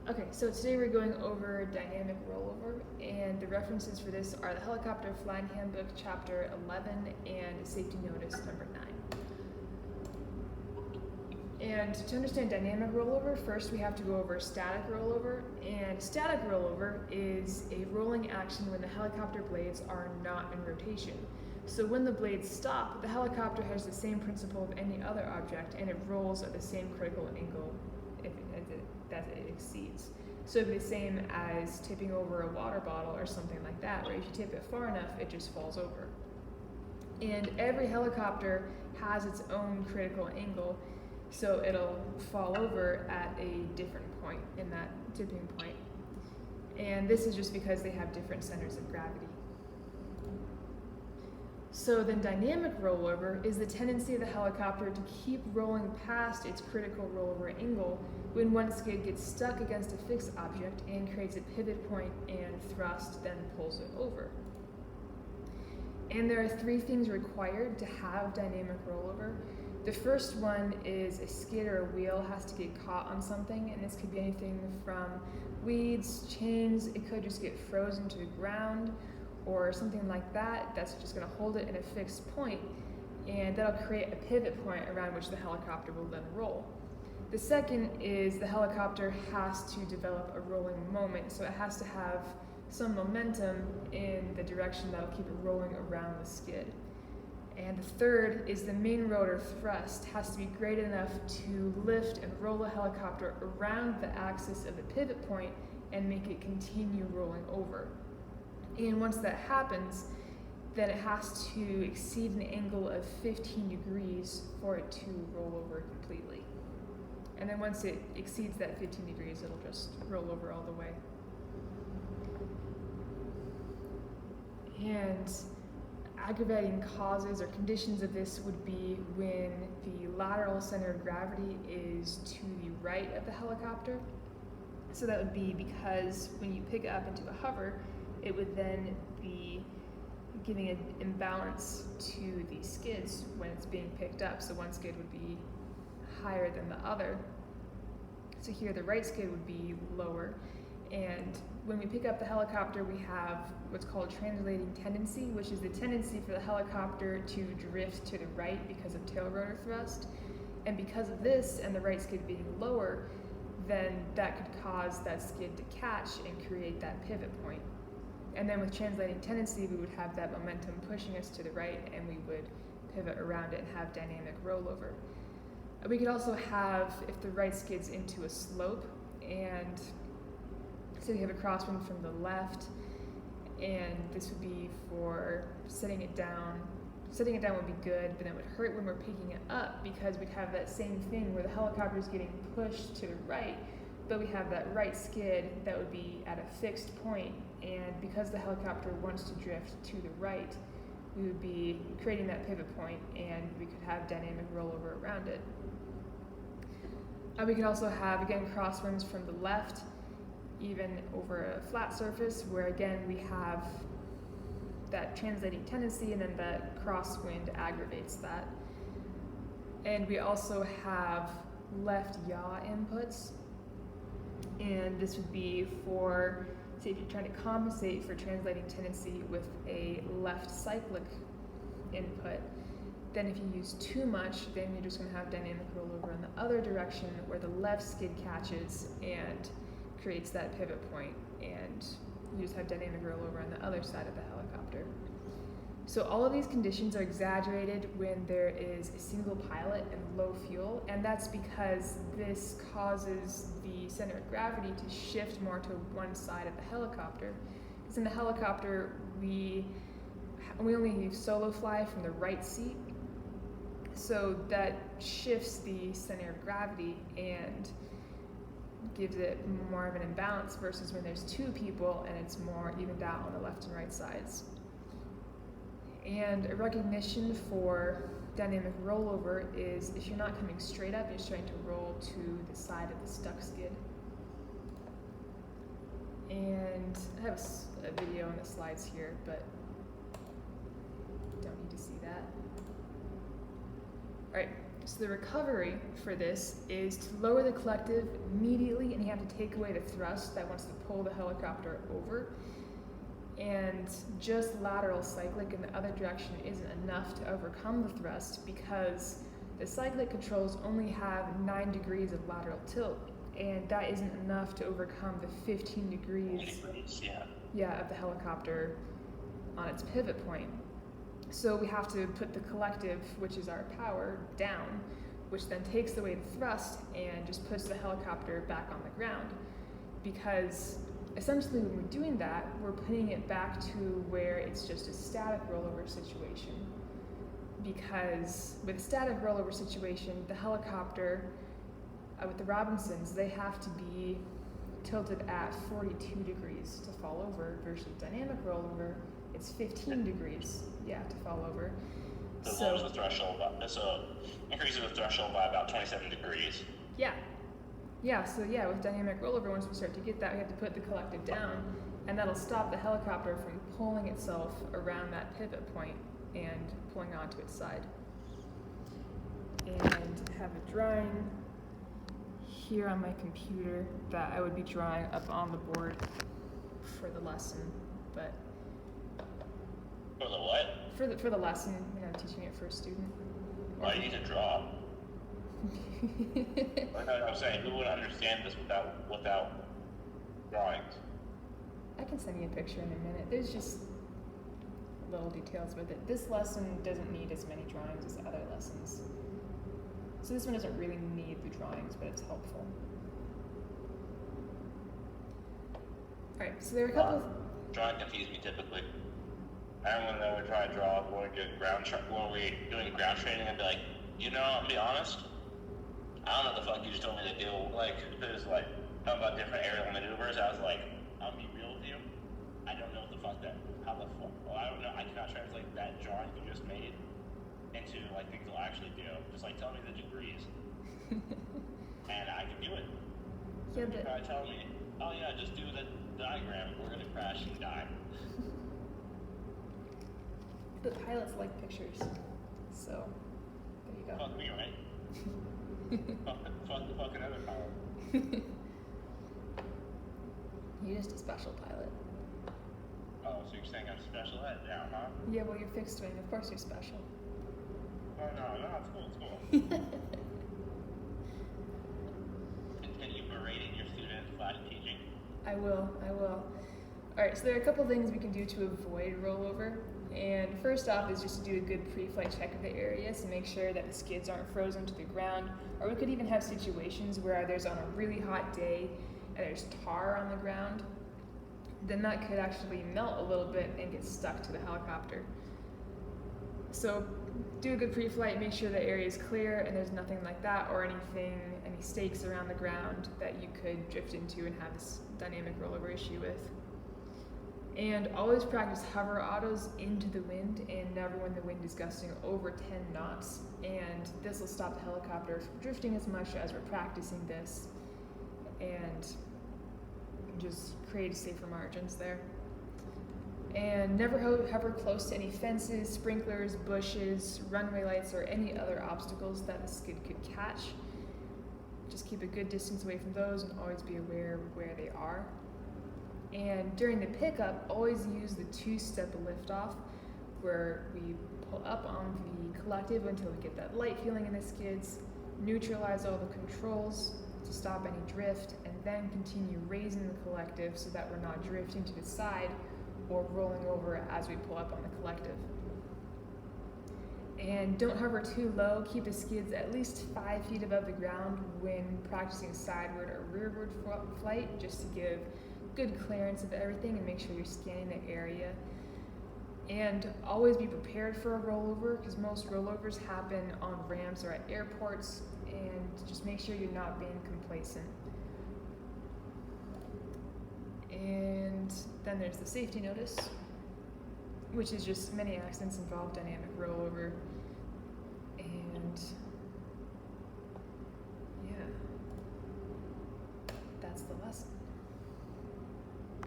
Okay, so today we're going over dynamic rollover, and the references for this are the Helicopter Flying Handbook, Chapter 11, and Safety Notice number 9. And to understand dynamic rollover, first we have to go over static rollover, and static rollover is a rolling action when the helicopter blades are not in rotation. So when the blades stop, the helicopter has the same principle of any other object, and it rolls at the same critical angle that it exceeds. So it'd be the same as tipping over a water bottle or something like that, where if you tip it far enough, it just falls over. And every helicopter has its own critical angle, so it'll fall over at a different point in that tipping point. And this is just because they have different centers of gravity. So then dynamic rollover is the tendency of the helicopter to keep rolling past its critical rollover angle when one skid gets stuck against a fixed object and creates a pivot point and thrust, then pulls it over. And there are 3 things required to have dynamic rollover. The first one is a skid or a wheel has to get caught on something, and this could be anything from weeds, chains, it could just get frozen to the ground, or something like that that's just going to hold it in a fixed point, and that'll create a pivot point around which the helicopter will then roll. The second is the helicopter has to develop a rolling moment, so it has to have some momentum in the direction that'll keep it rolling around the skid. And the third is the main rotor thrust has to be great enough to lift and roll the helicopter around the axis of the pivot point and make it continue rolling over. And once that happens, then it has to exceed an angle of 15 degrees for it to roll over completely. And then once it exceeds that 15 degrees, it'll just roll over all the way. And aggravating causes or conditions of this would be when the lateral center of gravity is to the right of the helicopter. So that would be because when you pick it up into a hover, it would then be giving an imbalance to the skids when it's being picked up. So one skid would be higher than the other. So here the right skid would be lower. And when we pick up the helicopter, we have what's called translating tendency, which is the tendency for the helicopter to drift to the right because of tail rotor thrust. And because of this and the right skid being lower, then that could cause that skid to catch and create that pivot point. And then with translating tendency, we would have that momentum pushing us to the right, and we would pivot around it and have dynamic rollover. We could also have, if the right skid's into a slope, and so we have a crosswind from the left, and this would be for setting it down. Setting it down would be good, but then it would hurt when we're picking it up because we'd have that same thing where the helicopter is getting pushed to the right, but we have that right skid that would be at a fixed point, and because the helicopter wants to drift to the right, we would be creating that pivot point, and we could have dynamic rollover around it. We could also have, again, crosswinds from the left, even over a flat surface, where again we have that translating tendency, and then that crosswind aggravates that. And we also have left yaw inputs, and this would be for, say, if you're trying to compensate for translating tendency with a left cyclic input, then if you use too much, then you're just going to have dynamic rollover in the other direction where the left skid catches and creates that pivot point, and you just have dynamic rollover on the other side of the helicopter. So all of these conditions are exaggerated when there is a single pilot and low fuel, and that's because this causes the center of gravity to shift more to one side of the helicopter. Because in the helicopter, we only solo fly from the right seat, so that shifts the center of gravity and gives it more of an imbalance versus when there's 2 people and it's more evened out on the left and right sides. And a recognition for dynamic rollover is if you're not coming straight up, you're trying to roll to the side of the stuck skid. And I have a video on the slides here, but don't need to see that. All right, So the recovery for this is to lower the collective immediately, and you have to take away the thrust that wants to pull the helicopter over. And just lateral cyclic in the other direction isn't enough to overcome the thrust, because the cyclic controls only have 9 degrees of lateral tilt, and that isn't enough to overcome the 15 degrees of the helicopter on its pivot point. So we have to put the collective, which is our power, down, which then takes away the thrust and just puts the helicopter back on the ground. Because essentially when we're doing that, we're putting it back to where it's just a static rollover situation. Because with a static rollover situation, the helicopter, with the Robinsons, they have to be tilted at 42 degrees to fall over, versus dynamic rollover, it's 15 degrees, to fall over. So lowers the threshold, so increases the threshold by about 27 degrees. So with dynamic rollover, once we start to get that, we have to put the collective down, and that'll stop the helicopter from pulling itself around that pivot point and pulling onto its side. And have a drawing here on my computer that I would be drawing up on the board for the lesson, but for the what? For the lesson, when I'm teaching it for a student. Why do you need to draw? Like I'm saying, who would understand this without drawings? I can send you a picture in a minute. There's just little details with it. This lesson doesn't need as many drawings as other lessons. So this one doesn't really need the drawings, but it's helpful. Alright, so there are a couple of... Drawing confuse me typically. I remember when we try to draw when we're doing ground training, I'd be like, I'll be honest, I don't know what the fuck you just told me to do. Like, if it was like, talking about different aerial maneuvers, I was like, I'll be real with you, I don't know what the fuck I don't know, I cannot translate that drawing you just made into like things I'll actually do. Just like tell me the degrees. And I can do it. So you try to tell me, oh yeah, just do the diagram, we're gonna crash and die. The pilots like pictures, so there you go. Fuck me, right? fuck the fucking other pilot. You're just a special pilot. Oh, so you're saying I'm special ed now, huh? Yeah, well, you're fixed wing. Of course you're special. Oh, no, it's cool. Continue berating your students while teaching. I will. Alright, so there are a couple things we can do to avoid rollover. And first off is just to do a good pre-flight check of the area to make sure that the skids aren't frozen to the ground. Or we could even have situations where there's on a really hot day and there's tar on the ground. Then that could actually melt a little bit and get stuck to the helicopter. So do a good pre-flight, make sure the area is clear and there's nothing like that or any stakes around the ground that you could drift into and have this dynamic rollover issue with. And always practice hover autos into the wind and never when the wind is gusting over 10 knots. And this will stop the helicopter from drifting as much as we're practicing this and just create safer margins there. And never hover close to any fences, sprinklers, bushes, runway lights, or any other obstacles that the skid could catch. Just keep a good distance away from those and always be aware of where they are. And during the pickup, always use the 2-step liftoff, where we pull up on the collective until we get that light feeling in the skids, neutralize all the controls to stop any drift, and then continue raising the collective so that we're not drifting to the side or rolling over as we pull up on the collective. And don't hover too low, keep the skids at least 5 feet above the ground when practicing sideward or rearward flight, just to give good clearance of everything and make sure you're scanning the area. And always be prepared for a rollover, because most rollovers happen on ramps or at airports, and just make sure you're not being complacent. And then there's the safety notice, which is just many accidents involve dynamic rollover. And